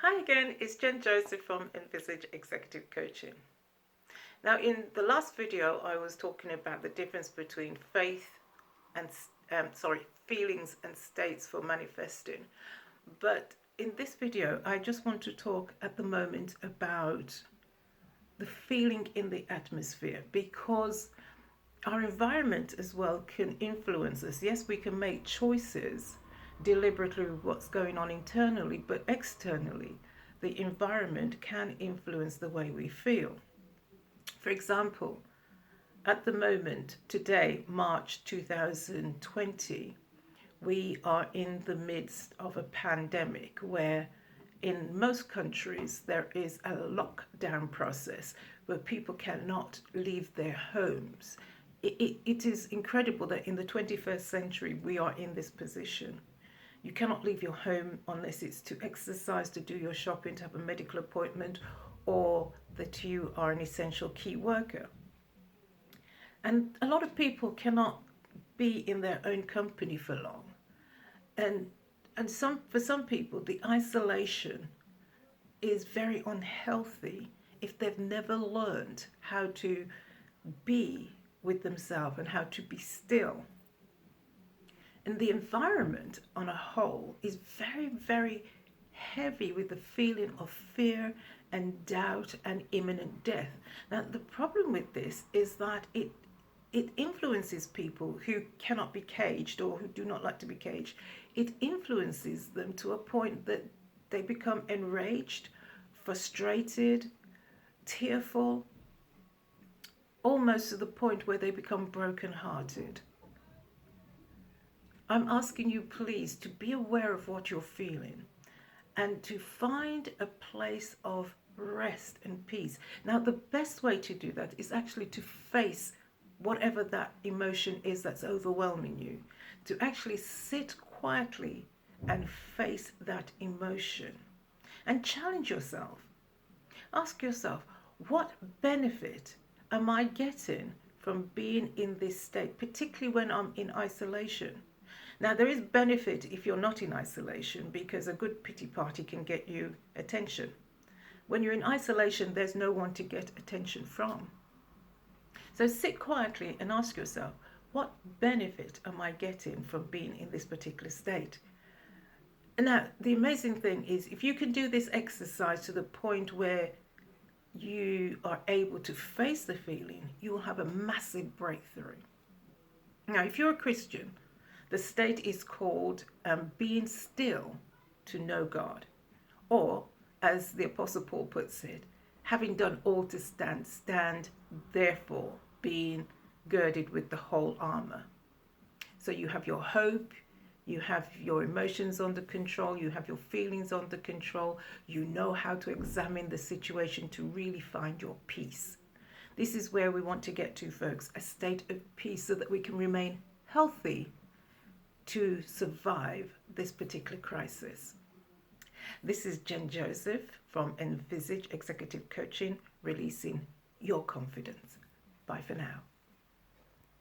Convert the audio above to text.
Hi again, it's Jen Joseph from Envisage Executive Coaching. Now in the last video I was talking about the difference between faith and feelings and states for manifesting. But in this video I just want to talk at the moment about the feeling in the atmosphere, because our environment as well can influence us. Yes, we can make choices deliberately with what's going on internally, but externally the environment can influence the way we feel. For example, at the moment, today, March 2020, we are in the midst of a pandemic where in most countries there is a lockdown process where people cannot leave their homes. It is incredible that in the 21st century we are in this position. You cannot leave your home unless it's to exercise, to do your shopping, to have a medical appointment, or that you are an essential key worker. And a lot of people cannot be in their own company for long. And for some people, the isolation is very unhealthy if they've never learned how to be with themselves and how to be still. And the environment on a whole is very, very heavy with the feeling of fear and doubt and imminent death. Now, the problem with this is that it influences people who cannot be caged or who do not like to be caged. It influences them to a point that they become enraged, frustrated, tearful, almost to the point where they become broken-hearted. I'm asking you please to be aware of what you're feeling and to find a place of rest and peace. Now, the best way to do that is actually to face whatever that emotion is that's overwhelming you, to actually sit quietly and face that emotion and challenge yourself. Ask yourself, what benefit am I getting from being in this state, particularly when I'm in isolation? Now, there is benefit if you're not in isolation, because a good pity party can get you attention. When you're in isolation, there's no one to get attention from. So sit quietly and ask yourself, what benefit am I getting from being in this particular state? Now, the amazing thing is, if you can do this exercise to the point where you are able to face the feeling, you will have a massive breakthrough. Now, if you're a Christian, the state is called being still to know God. Or, as the Apostle Paul puts it, having done all to stand, stand therefore, being girded with the whole armor. So you have your hope, you have your emotions under control, you have your feelings under control, you know how to examine the situation to really find your peace. This is where we want to get to, folks, a state of peace so that we can remain healthy to survive this particular crisis. This is Jen Joseph from Envisage Executive Coaching, releasing your confidence. Bye for now.